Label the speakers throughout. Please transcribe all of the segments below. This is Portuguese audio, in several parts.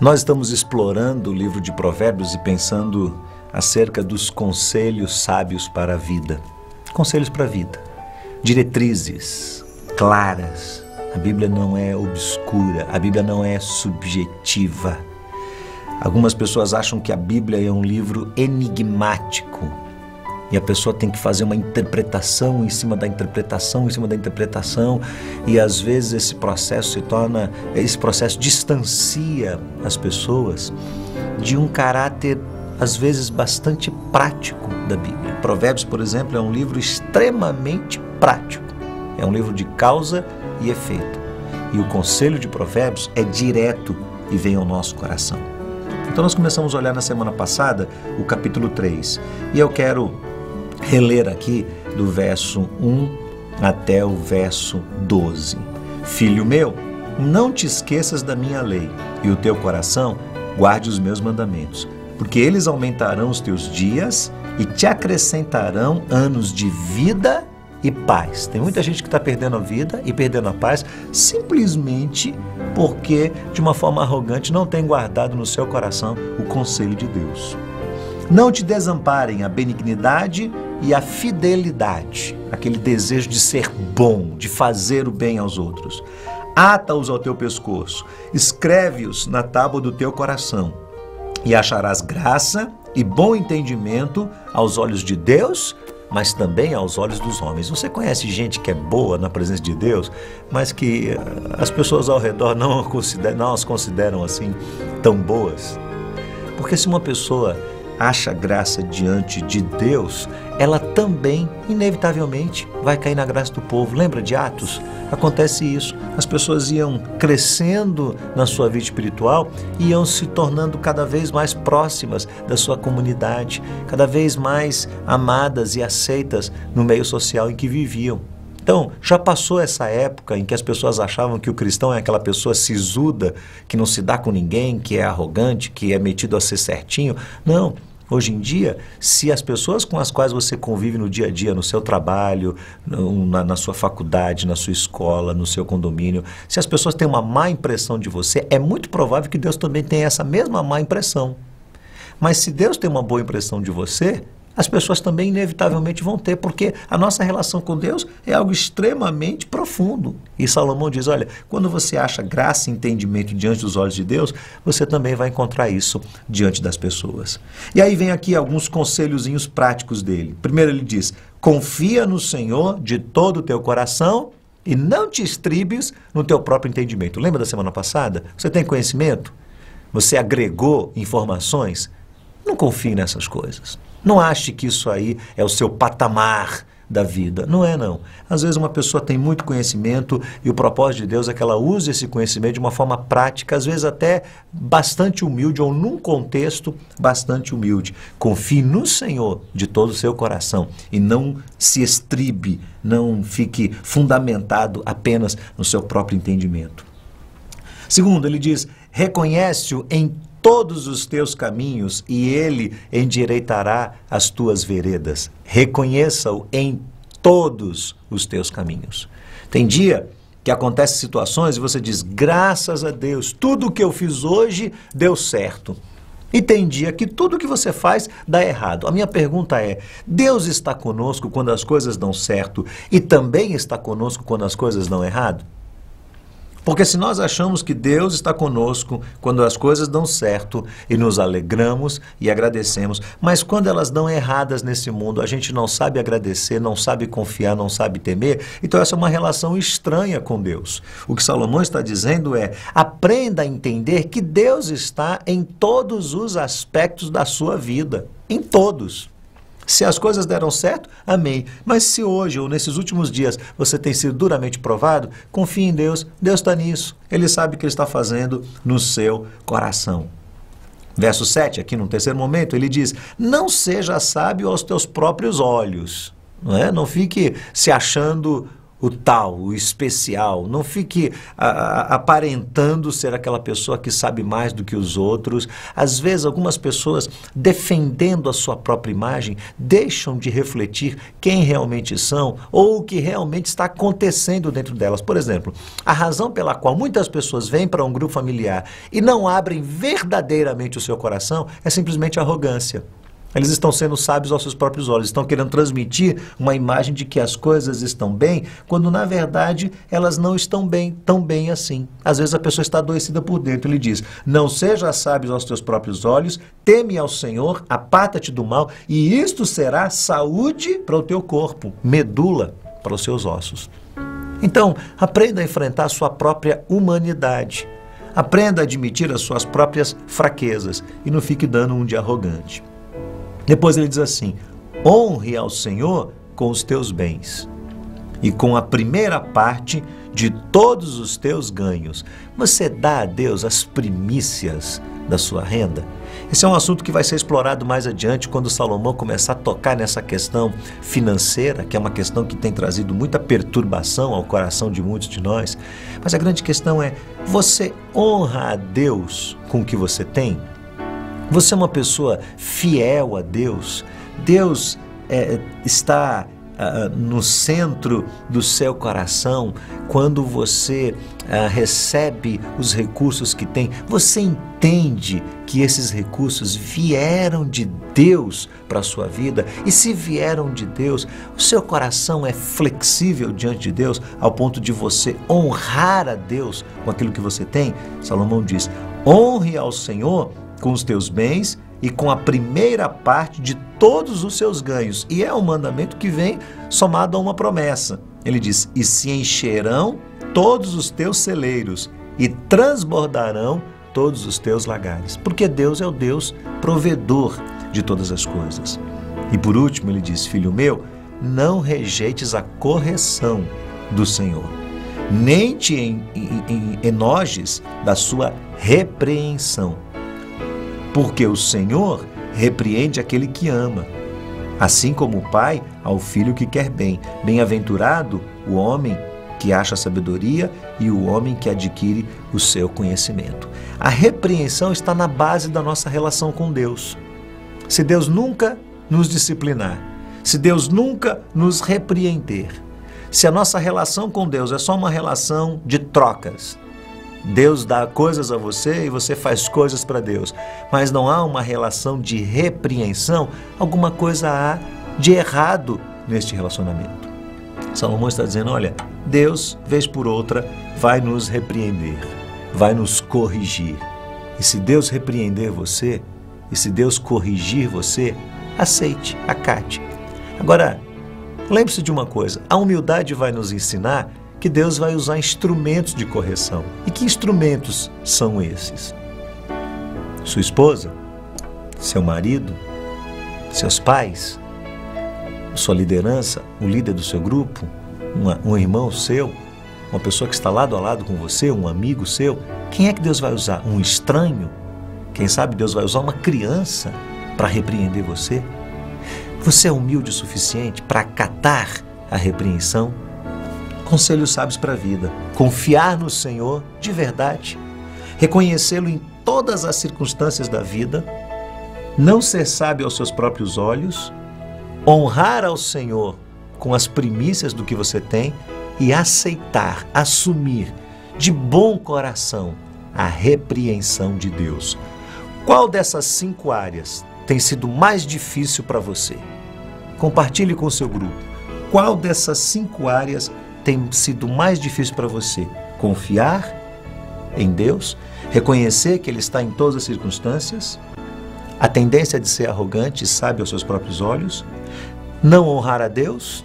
Speaker 1: Nós estamos explorando o livro de Provérbios e pensando acerca dos conselhos sábios para a vida. Conselhos para a vida. Diretrizes claras. A Bíblia não é obscura, a Bíblia não é subjetiva. Algumas pessoas acham que a Bíblia é um livro enigmático e a pessoa tem que fazer uma interpretação em cima da interpretação, em cima da interpretação, e às vezes esse processo distancia as pessoas de um caráter às vezes bastante prático da Bíblia. Provérbios, por exemplo, é um livro extremamente prático. É um livro de causa e efeito. E o conselho de Provérbios é direto e vem ao nosso coração. Então nós começamos a olhar na semana passada o capítulo 3. E eu quero reler aqui do verso 1 até o verso 12. Filho meu, não te esqueças da minha lei, e o teu coração guarde os meus mandamentos, porque eles aumentarão os teus dias e te acrescentarão anos de vida e paz. Tem muita gente que está perdendo a vida e perdendo a paz simplesmente porque, de uma forma arrogante, não tem guardado no seu coração o conselho de Deus. Não te desamparem a benignidade e a fidelidade, aquele desejo de ser bom, de fazer o bem aos outros. Ata-os ao teu pescoço, escreve-os na tábua do teu coração, e acharás graça e bom entendimento aos olhos de Deus, mas também aos olhos dos homens. Você conhece gente que é boa na presença de Deus, mas que as pessoas ao redor não as consideram assim tão boas? Porque se uma pessoa acha graça diante de Deus, ela também, inevitavelmente, vai cair na graça do povo. Lembra de Atos? Acontece isso. As pessoas iam crescendo na sua vida espiritual e iam se tornando cada vez mais próximas da sua comunidade, cada vez mais amadas e aceitas no meio social em que viviam. Então, já passou essa época em que as pessoas achavam que o cristão é aquela pessoa sisuda, que não se dá com ninguém, que é arrogante, que é metido a ser certinho. Não. Hoje em dia, se as pessoas com as quais você convive no dia a dia, no seu trabalho, na sua faculdade, na sua escola, no seu condomínio, se as pessoas têm uma má impressão de você, é muito provável que Deus também tenha essa mesma má impressão. Mas se Deus tem uma boa impressão de você, as pessoas também inevitavelmente vão ter, porque a nossa relação com Deus é algo extremamente profundo. E Salomão diz, olha, quando você acha graça e entendimento diante dos olhos de Deus, você também vai encontrar isso diante das pessoas. E aí vem aqui alguns conselhozinhos práticos dele. Primeiro ele diz, confia no Senhor de todo o teu coração e não te estribes no teu próprio entendimento. Lembra da semana passada? Você tem conhecimento? Você agregou informações? Não confie nessas coisas. Não ache que isso aí é o seu patamar da vida. Não é, não. Às vezes uma pessoa tem muito conhecimento e o propósito de Deus é que ela use esse conhecimento de uma forma prática, às vezes até bastante humilde ou num contexto bastante humilde. Confie no Senhor de todo o seu coração e não se estribe, não fique fundamentado apenas no seu próprio entendimento. Segundo, ele diz, reconhece-o em todos os teus caminhos e ele endireitará as tuas veredas. Reconheça-o em todos os teus caminhos. Tem dia que acontecem situações e você diz, graças a Deus, tudo o que eu fiz hoje deu certo. E tem dia que tudo que você faz dá errado. A minha pergunta é, Deus está conosco quando as coisas dão certo e também está conosco quando as coisas dão errado? Porque se nós achamos que Deus está conosco quando as coisas dão certo e nos alegramos e agradecemos, mas quando elas dão erradas nesse mundo, a gente não sabe agradecer, não sabe confiar, não sabe temer, então essa é uma relação estranha com Deus. O que Salomão está dizendo é, aprenda a entender que Deus está em todos os aspectos da sua vida, em todos. Se as coisas deram certo, amém. Mas se hoje ou nesses últimos dias você tem sido duramente provado, confie em Deus. Deus está nisso. Ele sabe o que Ele está fazendo no seu coração. Verso 7, aqui no terceiro momento, ele diz, não seja sábio aos teus próprios olhos. Não fique se achando o tal, o especial. Não fique aparentando ser aquela pessoa que sabe mais do que os outros. Às vezes, algumas pessoas, defendendo a sua própria imagem, deixam de refletir quem realmente são ou o que realmente está acontecendo dentro delas. Por exemplo, a razão pela qual muitas pessoas vêm para um grupo familiar e não abrem verdadeiramente o seu coração é simplesmente arrogância. Eles estão sendo sábios aos seus próprios olhos, estão querendo transmitir uma imagem de que as coisas estão bem, quando na verdade elas não estão bem, tão bem assim. Às vezes a pessoa está adoecida por dentro. Ele diz: não seja sábio aos teus próprios olhos, teme ao Senhor, aparta-te do mal, e isto será saúde para o teu corpo, medula para os seus ossos. Então, aprenda a enfrentar a sua própria humanidade. Aprenda a admitir as suas próprias fraquezas e não fique dando um de arrogante. Depois ele diz assim: honre ao Senhor com os teus bens e com a primeira parte de todos os teus ganhos. Você dá a Deus as primícias da sua renda? Esse é um assunto que vai ser explorado mais adiante quando Salomão começar a tocar nessa questão financeira, que é uma questão que tem trazido muita perturbação ao coração de muitos de nós. Mas a grande questão é: você honra a Deus com o que você tem? Você é uma pessoa fiel a Deus? Deus está no centro do seu coração quando você recebe os recursos que tem? Você entende que esses recursos vieram de Deus para a sua vida? E se vieram de Deus, o seu coração é flexível diante de Deus ao ponto de você honrar a Deus com aquilo que você tem? Salomão diz: honre ao Senhor com os teus bens e com a primeira parte de todos os seus ganhos. E é um mandamento que vem somado a uma promessa. Ele diz: e se encherão todos os teus celeiros e transbordarão todos os teus lagares. Porque Deus é o Deus provedor de todas as coisas. E por último ele diz: filho meu, não rejeites a correção do Senhor, nem te enojes da sua repreensão. Porque o Senhor repreende aquele que ama, assim como o pai ao filho que quer bem. Bem-aventurado o homem que acha sabedoria e o homem que adquire o seu conhecimento. A repreensão está na base da nossa relação com Deus. Se Deus nunca nos disciplinar, se Deus nunca nos repreender, se a nossa relação com Deus é só uma relação de trocas, Deus dá coisas a você e você faz coisas para Deus, mas não há uma relação de repreensão, alguma coisa há de errado neste relacionamento. Salomão está dizendo: olha, Deus, vez por outra, vai nos repreender, vai nos corrigir. E se Deus repreender você, e se Deus corrigir você, aceite, acate. Agora, lembre-se de uma coisa: a humildade vai nos ensinar que Deus vai usar instrumentos de correção. E que instrumentos são esses? Sua esposa? Seu marido? Seus pais? Sua liderança? O líder do seu grupo? Um irmão seu? Uma pessoa que está lado a lado com você? Um amigo seu? Quem é que Deus vai usar? Um estranho? Quem sabe Deus vai usar uma criança para repreender você? Você é humilde o suficiente para acatar a repreensão? Conselhos sábios para a vida: confiar no Senhor de verdade, reconhecê-lo em todas as circunstâncias da vida, não ser sábio aos seus próprios olhos, honrar ao Senhor com as primícias do que você tem e aceitar, assumir de bom coração a repreensão de Deus. Qual dessas 5 áreas tem sido mais difícil para você? Compartilhe com o seu grupo. Qual dessas 5 áreas tem sido mais difícil para você? Confiar em Deus, reconhecer que Ele está em todas as circunstâncias, a tendência de ser arrogante e sábio aos seus próprios olhos, não honrar a Deus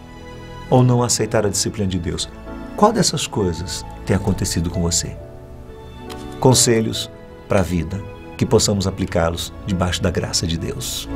Speaker 1: ou não aceitar a disciplina de Deus? Qual dessas coisas tem acontecido com você? Conselhos para a vida, que possamos aplicá-los debaixo da graça de Deus.